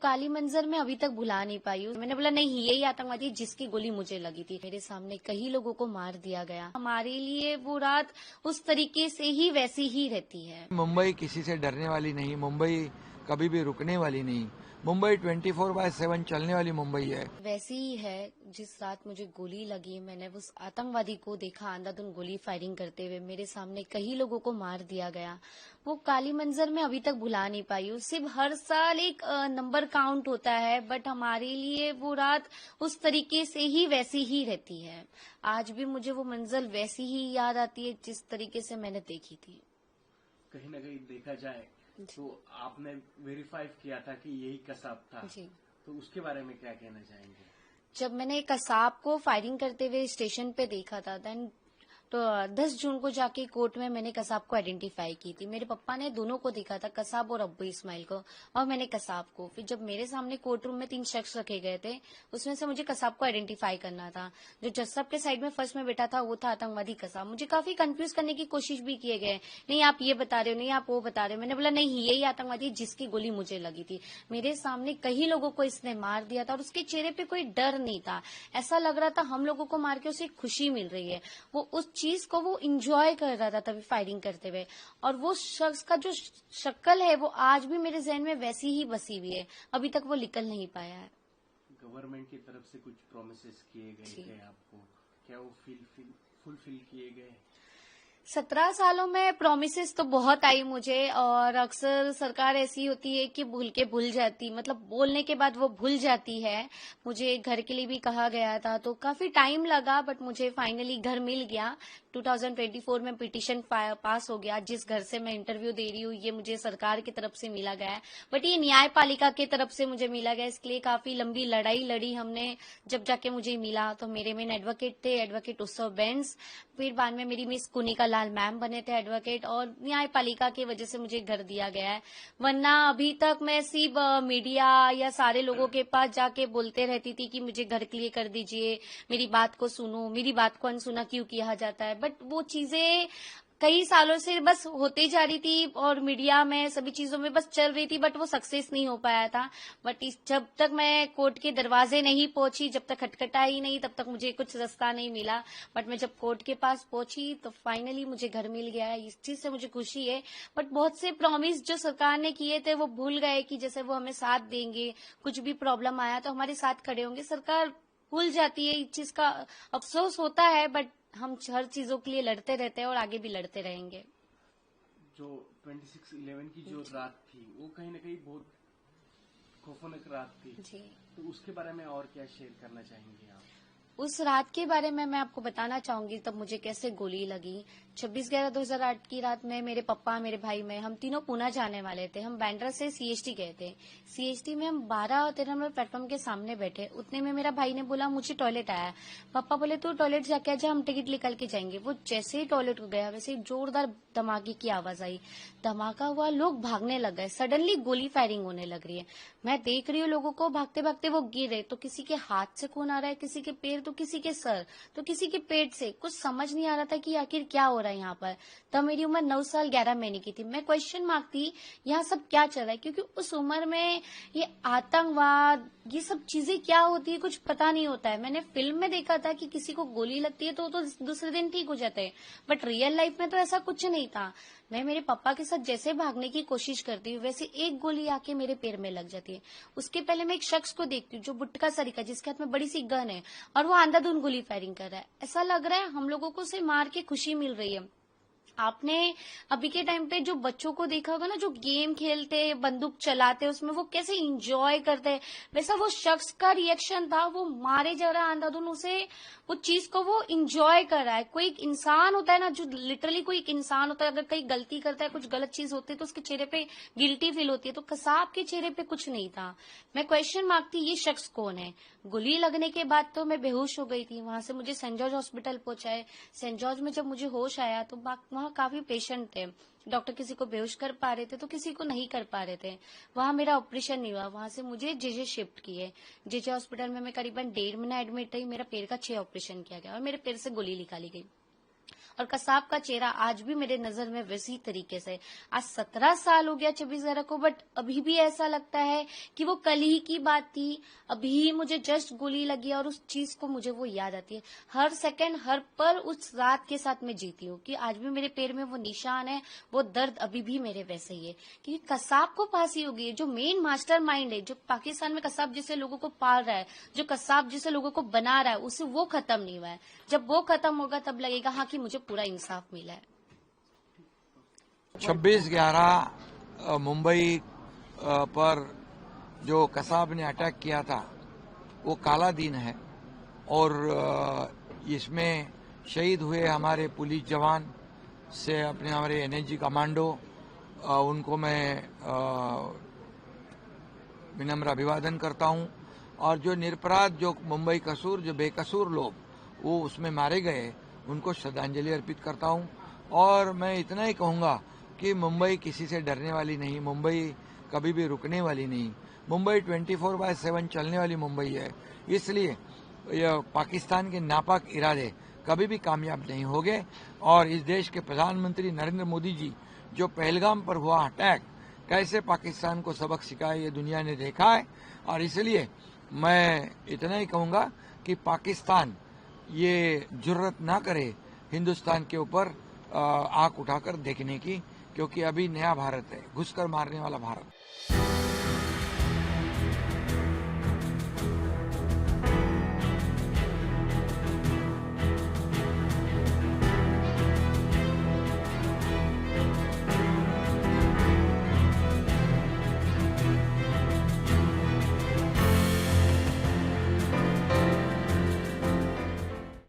काली मंजर मैं अभी तक भुला नहीं पाई हूँ। मैंने बोला नहीं, यही आतंकवादी है जिसकी गोली मुझे लगी थी। मेरे सामने कई लोगों को मार दिया गया। हमारे लिए वो रात उस तरीके से ही वैसी ही रहती है। मुंबई किसी से डरने वाली नहीं, मुंबई कभी भी रुकने वाली नहीं, मुंबई 24/7 चलने वाली मुंबई है। वैसी ही है जिस रात मुझे गोली लगी, मैंने उस आतंकवादी को देखा अंधाधुंध गोली फायरिंग करते हुए। मेरे सामने कई लोगों को मार दिया गया। वो काली मंजर मैं अभी तक भुला नहीं पाई हूँ। सिर्फ हर साल एक नंबर काउंट होता है, बट हमारे लिए वो रात उस तरीके से ही वैसी ही रहती है। आज भी मुझे वो मंजर वैसी ही याद आती है जिस तरीके से मैंने देखी थी। कहीं ना कहीं देखा जाए तो आपने वेरीफाई किया था कि यही कसाब था जी। तो उसके बारे में क्या कहना चाहेंगे? जब मैंने कसाब को फायरिंग करते हुए स्टेशन पे देखा था, देन तो 10 जून को जाके कोर्ट में मैंने कसाब को आइडेंटिफाई की थी। मेरे पापा ने दोनों को देखा था, कसाब और अब्बू इस्माइल को, और मैंने कसाब को। फिर जब मेरे सामने कोर्ट रूम में 3 शख्स रखे गए थे, उसमें से मुझे कसाब को आइडेंटिफाई करना था। जो जज साहब के साइड में फर्स्ट में बैठा था वो था आतंकवादी कसाब। मुझे काफी कंफ्यूज करने की कोशिश भी किए गए, नहीं आप ये बता रहे हो, नहीं आप वो बता रहे हो। मैंने बोला नहीं, यही आतंकवादी जिसकी गोली मुझे लगी थी। मेरे सामने कई लोगों को इसने मार दिया था और उसके चेहरे पे कोई डर नहीं था। ऐसा लग रहा था हम लोगों को मार के उसे खुशी मिल रही है। वो उस चीज को वो इंजॉय कर रहा था तभी फायरिंग करते हुए। और वो शख्स का जो शक्ल है वो आज भी मेरे जहन में वैसी ही बसी हुई है, अभी तक वो निकल नहीं पाया है। गवर्नमेंट की तरफ से कुछ प्रोमिसेस किए गए थे आपको, क्या वो फुलफिल किए गए? 17 सालों में प्रोमिसेस तो बहुत आई मुझे, और अक्सर सरकार ऐसी होती है कि भूल के भूल जाती, मतलब बोलने के बाद वो भूल जाती है। मुझे घर के लिए भी कहा गया था तो काफी टाइम लगा, बट मुझे फाइनली घर मिल गया। 2024 में पिटीशन पास हो गया। जिस घर से मैं इंटरव्यू दे रही हूँ ये मुझे सरकार की तरफ से मिला गया है, बट ये न्यायपालिका की तरफ से मुझे मिला गया। इसके लिए काफी लंबी लड़ाई लड़ी हमने, जब जाके मुझे मिला। तो मेरे मेन एडवोकेट थे एडवोकेट उत्सव बेंस, फिर बाद में मेरी मिस कुनिका लाल मैम बने थे एडवोकेट, और न्यायपालिका की वजह से मुझे घर दिया गया है। वरना अभी तक मैं सिर्फ मीडिया या सारे लोगों के पास जाके बोलते रहती थी कि मुझे घर के लिए कर दीजिए, मेरी बात को सुनो, मेरी बात को अनसुना क्यों किया जाता है। बट वो चीजें कई सालों से बस होती जा रही थी और मीडिया में सभी चीजों में बस चल रही थी, बट वो सक्सेस नहीं हो पाया था। बट जब तक मैं कोर्ट के दरवाजे नहीं पहुंची, जब तक खटखटाई नहीं, तब तक मुझे कुछ रास्ता नहीं मिला। बट मैं जब कोर्ट के पास पहुंची तो फाइनली मुझे घर मिल गया है। इस चीज से मुझे खुशी है। बट बहुत से प्रॉमिस जो सरकार ने किए थे वो भूल गए, कि जैसे वो हमें साथ देंगे, कुछ भी प्रॉब्लम आया तो हमारे साथ खड़े होंगे। सरकार भूल जाती है, इस चीज का अफसोस होता है, बट हम हर चीजों के लिए लड़ते रहते हैं और आगे भी लड़ते रहेंगे। जो 26/11 की जो रात थी वो कहीं ना कहीं बहुत खौफनाक रात थी जी। तो उसके बारे में और क्या शेयर करना चाहेंगे आप? उस रात के बारे में मैं आपको बताना चाहूंगी तब मुझे कैसे गोली लगी। 26/11/2008 की रात में मेरे पापा, मेरे भाई, मैं, हम तीनों पूना जाने वाले थे। हम बैंड्रा से सीएसटी गए थे। सीएसटी में हम 12 और 13 नंबर प्लेटफॉर्म के सामने बैठे। उतने में मेरा भाई ने बोला मुझे टॉयलेट आया। पापा बोले तू टॉयलेट जाके आजा, हम टिकट निकल के जाएंगे। वो जैसे ही टॉयलेट गया वैसे ही जोरदार धमाके की आवाज आई। धमाका हुआ, लोग भागने लग गए। सडनली गोली फायरिंग होने लग रही है। मैं देख रही हूँ लोगों को, भागते भागते वो गिर रहे। तो किसी के हाथ से खून आ रहा है, किसी के पैर, तो किसी के सर, तो किसी के पेट से। कुछ समझ नहीं आ रहा था कि आखिर क्या हो रहा है यहाँ पर। तब मेरी उम्र 9 साल 11 महीने की थी। मैं क्वेश्चन मार्क थी यहाँ सब क्या चल रहा है, क्योंकि उस उम्र में ये आतंकवाद, ये सब चीजें क्या होती है कुछ पता नहीं होता है। मैंने फिल्म में देखा था कि किसी को गोली लगती है तो दूसरे दिन ठीक हो जाते हैं, बट रियल लाइफ में तो ऐसा कुछ नहीं था। मैं मेरे पापा के साथ जैसे भागने की कोशिश करती हूँ वैसे एक गोली आके मेरे पैर में लग जाती है। उसके पहले मैं एक शख्स को देखती हूँ जो बुटका सरीका, जिसके हाथ में बड़ी सी गन है, और वो अंधाधुंध गोली फायरिंग कर रहा है। ऐसा लग रहा है हम लोगों को उसे मार के खुशी मिल रही है। आपने अभी के टाइम पे जो बच्चों को देखा होगा ना, जो गेम खेलते, बंदूक चलाते, उसमें वो कैसे इंजॉय करते हैं, वैसा वो शख्स का रिएक्शन था। वो मारे जा रहा है अंधाधुंध, उसे वो चीज को वो इंजॉय कर रहा है। कोई एक इंसान होता है ना, जो लिटरली कोई एक इंसान होता है, अगर कहीं गलती करता है, कुछ गलत चीज होती है तो उसके चेहरे पे गिल्टी फील होती है, तो कसाब के चेहरे पे कुछ नहीं था। मैं क्वेश्चन मांगती ये शख्स कौन है। गोली लगने के बाद तो मैं बेहोश हो गई थी। वहां से मुझे सेंट जॉर्ज हॉस्पिटल पहुंचाए। सेंट जॉर्ज में जब मुझे होश आया तो वहां काफी पेशेंट थे। डॉक्टर किसी को बेहोश कर पा रहे थे तो किसी को नहीं कर पा रहे थे। वहां मेरा ऑपरेशन नहीं हुआ। वहां से मुझे जेजे शिफ्ट किए। जेजे हॉस्पिटल में मैं करीबन 1.5 महीना एडमिट रही। मेरा पैर का 6 ऑपरेशन किया गया और मेरे पैर से गोली निकाली गई। और कसाब का चेहरा आज भी मेरे नजर में वैसी तरीके से। आज 17 साल हो गया 26/11 को, बट अभी भी ऐसा लगता है कि वो कल ही की बात थी। अभी मुझे जस्ट गोली लगी और उस चीज को मुझे वो याद आती है। हर सेकंड हर पल उस रात के साथ मैं जीती हूँ कि आज भी मेरे पैर में वो निशान है, वो दर्द अभी भी मेरे वैसे ही है। क्योंकि कसाब को फांसी हो गई है, जो मेन मास्टर माइंड है, जो पाकिस्तान में कसाब जैसे लोगों को पाल रहा है, जो कसाब जैसे लोगों को बना रहा है, उसे वो खत्म नहीं हुआ है। जब वो खत्म होगा तब लगेगा हाँ कि मुझे पूरा इंसाफ मिला है। 26/11 मुंबई पर जो कसाब ने अटैक किया था वो काला दिन है और इसमें शहीद हुए हमारे पुलिस जवान से अपने हमारे एनएसजी कमांडो उनको मैं विनम्र अभिवादन करता हूं। और जो निरपराध जो मुंबई कसूर जो बेकसूर लोग वो उसमें मारे गए उनको श्रद्धांजलि अर्पित करता हूं। और मैं इतना ही कहूंगा कि मुंबई किसी से डरने वाली नहीं, मुंबई कभी भी रुकने वाली नहीं। मुंबई 24/7 चलने वाली मुंबई है। इसलिए यह पाकिस्तान के नापाक इरादे कभी भी कामयाब नहीं होंगे। और इस देश के प्रधानमंत्री नरेंद्र मोदी जी जो पहलगाम पर हुआ अटैक कैसे पाकिस्तान को सबक सिखाए ये दुनिया ने देखा है। और इसलिए मैं इतना ही कहूंगा कि पाकिस्तान ये जुर्रत ना करे हिंदुस्तान के ऊपर आंख उठाकर देखने की, क्योंकि अभी नया भारत है, घुसकर मारने वाला भारत।